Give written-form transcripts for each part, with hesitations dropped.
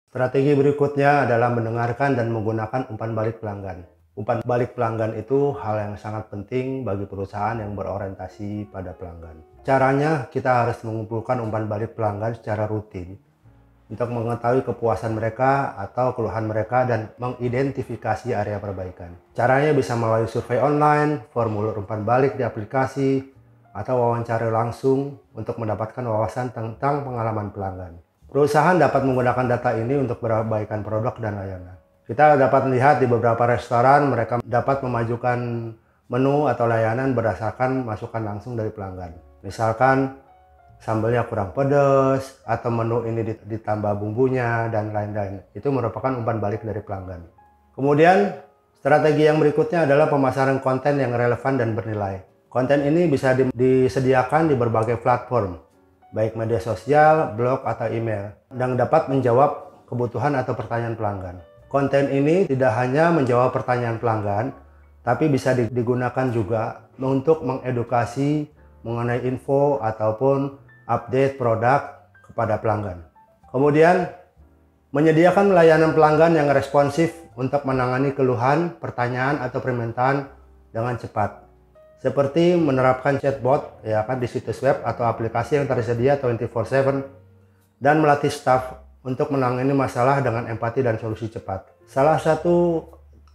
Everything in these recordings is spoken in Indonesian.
Strategi berikutnya adalah mendengarkan dan menggunakan umpan balik pelanggan. Umpan balik pelanggan itu hal yang sangat penting bagi perusahaan yang berorientasi pada pelanggan. Caranya, kita harus mengumpulkan umpan balik pelanggan secara rutin untuk mengetahui kepuasan mereka atau keluhan mereka dan mengidentifikasi area perbaikan. Caranya bisa melalui survei online, formulir umpan balik di aplikasi, atau wawancara langsung untuk mendapatkan wawasan tentang pengalaman pelanggan. Perusahaan dapat menggunakan data ini untuk perbaikan produk dan layanan. Kita dapat melihat di beberapa restoran mereka dapat memajukan menu atau layanan berdasarkan masukan langsung dari pelanggan. Misalkan sambelnya kurang pedas atau menu ini ditambah bumbunya dan lain-lain. Itu merupakan umpan balik dari pelanggan. Kemudian strategi yang berikutnya adalah pemasaran konten yang relevan dan bernilai. Konten ini bisa disediakan di berbagai platform, baik media sosial, blog, atau email, dan dapat menjawab kebutuhan atau pertanyaan pelanggan. Konten ini tidak hanya menjawab pertanyaan pelanggan, tapi bisa digunakan juga untuk mengedukasi mengenai info ataupun update produk kepada pelanggan. Kemudian, menyediakan layanan pelanggan yang responsif untuk menangani keluhan, pertanyaan, atau permintaan dengan cepat. Seperti menerapkan chatbot di situs web atau aplikasi yang tersedia 24/7 dan melatih staf untuk menangani masalah dengan empati dan solusi cepat. Salah satu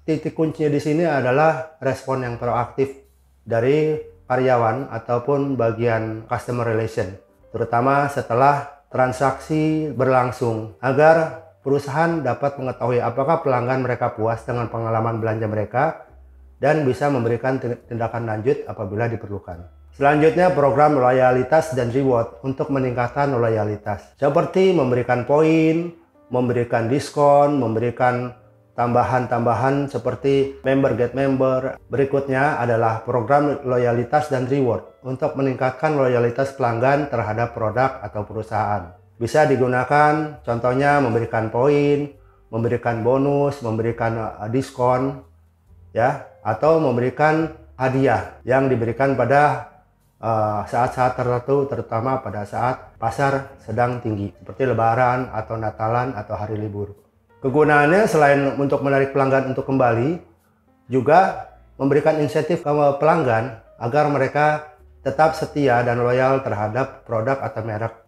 titik kuncinya di sini adalah respon yang proaktif dari karyawan ataupun bagian customer relation, terutama setelah transaksi berlangsung, agar perusahaan dapat mengetahui apakah pelanggan mereka puas dengan pengalaman belanja mereka dan bisa memberikan tindakan lanjut apabila diperlukan. Selanjutnya, program loyalitas dan reward untuk meningkatkan loyalitas. Seperti memberikan poin, memberikan diskon, memberikan tambahan-tambahan seperti member get member. Berikutnya adalah program loyalitas dan reward untuk meningkatkan loyalitas pelanggan terhadap produk atau perusahaan. Bisa digunakan contohnya memberikan poin, memberikan bonus, memberikan diskon, atau memberikan hadiah yang diberikan pada saat-saat tertentu, terutama pada saat pasar sedang tinggi seperti Lebaran atau Natalan atau hari libur. Kegunaannya selain untuk menarik pelanggan untuk kembali, juga memberikan insentif ke pelanggan agar mereka tetap setia dan loyal terhadap produk atau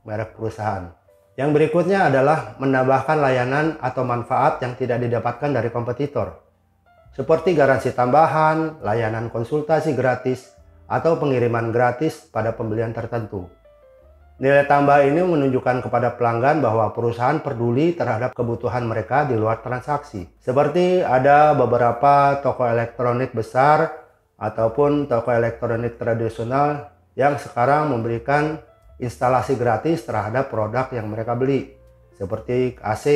merek perusahaan. Yang berikutnya adalah menambahkan layanan atau manfaat yang tidak didapatkan dari kompetitor, seperti garansi tambahan, layanan konsultasi gratis, atau pengiriman gratis pada pembelian tertentu. Nilai tambah ini menunjukkan kepada pelanggan bahwa perusahaan peduli terhadap kebutuhan mereka di luar transaksi. Seperti ada beberapa toko elektronik besar ataupun toko elektronik tradisional yang sekarang memberikan instalasi gratis terhadap produk yang mereka beli, seperti AC,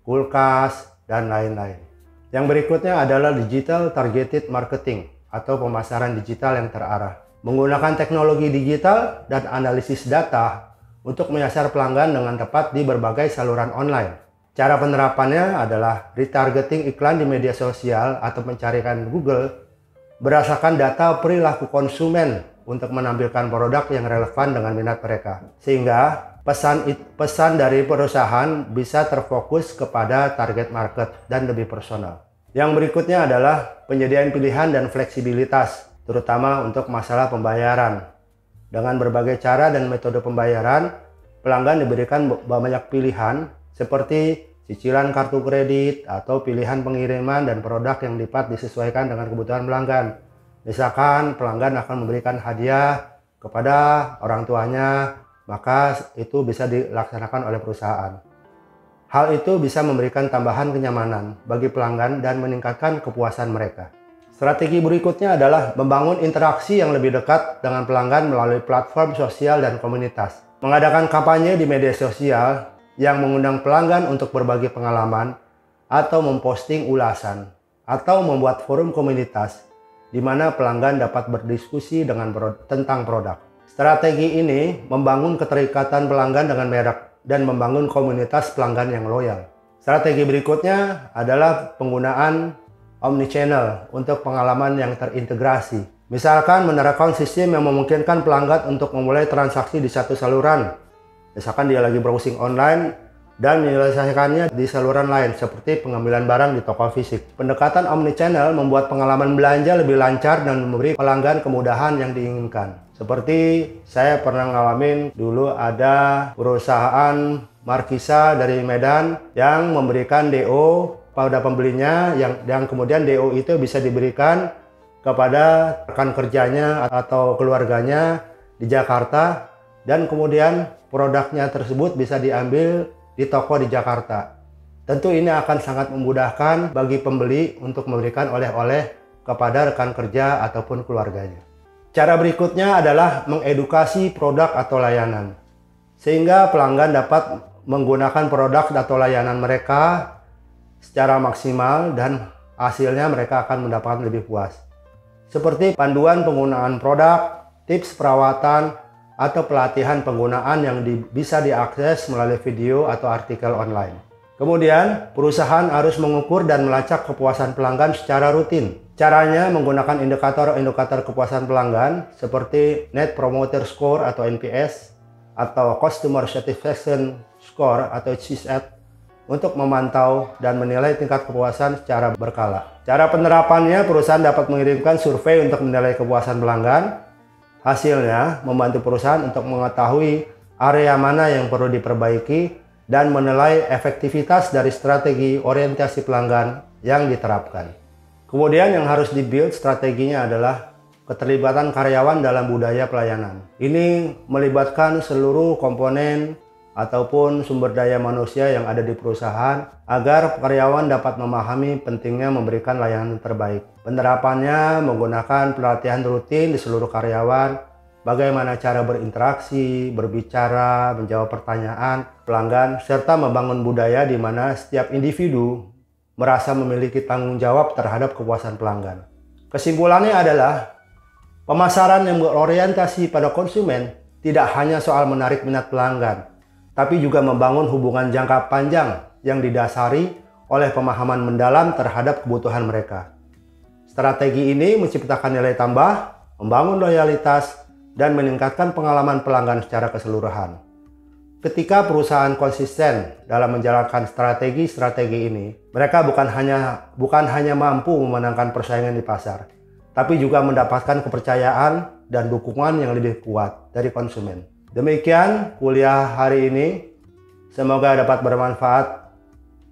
kulkas, dan lain-lain. Yang berikutnya adalah digital targeted marketing atau pemasaran digital yang terarah. Menggunakan teknologi digital dan analisis data untuk menyasar pelanggan dengan tepat di berbagai saluran online. Cara penerapannya adalah retargeting iklan di media sosial atau pencarian Google berdasarkan data perilaku konsumen untuk menampilkan produk yang relevan dengan minat mereka. Sehingga pesan dari perusahaan bisa terfokus kepada target market dan lebih personal. Yang berikutnya adalah penyediaan pilihan dan fleksibilitas, terutama untuk masalah pembayaran. Dengan berbagai cara dan metode pembayaran, pelanggan diberikan banyak pilihan seperti cicilan kartu kredit atau pilihan pengiriman dan produk yang dapat disesuaikan dengan kebutuhan pelanggan. Misalkan pelanggan akan memberikan hadiah kepada orang tuanya, maka itu bisa dilaksanakan oleh perusahaan. Hal itu bisa memberikan tambahan kenyamanan bagi pelanggan dan meningkatkan kepuasan mereka. Strategi berikutnya adalah membangun interaksi yang lebih dekat dengan pelanggan melalui platform sosial dan komunitas. Mengadakan kampanye di media sosial yang mengundang pelanggan untuk berbagi pengalaman atau memposting ulasan atau membuat forum komunitas di mana pelanggan dapat berdiskusi tentang produk. Strategi ini membangun keterikatan pelanggan dengan merek dan membangun komunitas pelanggan yang loyal. Strategi berikutnya adalah penggunaan omnichannel untuk pengalaman yang terintegrasi. Misalkan menerapkan sistem yang memungkinkan pelanggan untuk memulai transaksi di satu saluran. Misalkan dia lagi browsing online, dan menyelesaikannya di saluran lain seperti pengambilan barang di toko fisik. Pendekatan omnichannel membuat pengalaman belanja lebih lancar dan memberi pelanggan kemudahan yang diinginkan. Seperti saya pernah ngalamin dulu ada perusahaan Markisa dari Medan yang memberikan DO pada pembelinya yang kemudian DO itu bisa diberikan kepada rekan kerjanya atau keluarganya di Jakarta dan kemudian produknya tersebut bisa diambil di toko di Jakarta. Tentu ini akan sangat memudahkan bagi pembeli untuk memberikan oleh-oleh kepada rekan kerja ataupun keluarganya. Cara berikutnya adalah mengedukasi produk atau layanan, sehingga pelanggan dapat menggunakan produk atau layanan mereka secara maksimal dan hasilnya mereka akan mendapatkan lebih puas. Seperti panduan penggunaan produk, tips perawatan, atau pelatihan penggunaan yang bisa diakses melalui video atau artikel online. Kemudian, perusahaan harus mengukur dan melacak kepuasan pelanggan secara rutin. Caranya menggunakan indikator-indikator kepuasan pelanggan seperti Net Promoter Score atau NPS atau Customer Satisfaction Score atau CSAT untuk memantau dan menilai tingkat kepuasan secara berkala. Cara penerapannya, perusahaan dapat mengirimkan survei untuk menilai kepuasan pelanggan. Hasilnya membantu perusahaan untuk mengetahui area mana yang perlu diperbaiki dan menilai efektivitas dari strategi orientasi pelanggan yang diterapkan. Kemudian yang harus dibuild strateginya adalah keterlibatan karyawan dalam budaya pelayanan. Ini melibatkan seluruh komponen ataupun sumber daya manusia yang ada di perusahaan agar karyawan dapat memahami pentingnya memberikan layanan terbaik. Penerapannya menggunakan pelatihan rutin di seluruh karyawan, bagaimana cara berinteraksi, berbicara, menjawab pertanyaan pelanggan, serta membangun budaya di mana setiap individu merasa memiliki tanggung jawab terhadap kepuasan pelanggan. Kesimpulannya adalah pemasaran yang berorientasi pada konsumen tidak hanya soal menarik minat pelanggan, tapi juga membangun hubungan jangka panjang yang didasari oleh pemahaman mendalam terhadap kebutuhan mereka. Strategi ini menciptakan nilai tambah, membangun loyalitas, dan meningkatkan pengalaman pelanggan secara keseluruhan. Ketika perusahaan konsisten dalam menjalankan strategi-strategi ini, mereka bukan hanya mampu memenangkan persaingan di pasar, tapi juga mendapatkan kepercayaan dan dukungan yang lebih kuat dari konsumen. Demikian kuliah hari ini, semoga dapat bermanfaat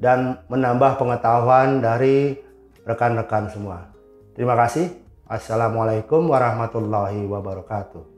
dan menambah pengetahuan dari rekan-rekan semua. Terima kasih. Assalamualaikum warahmatullahi wabarakatuh.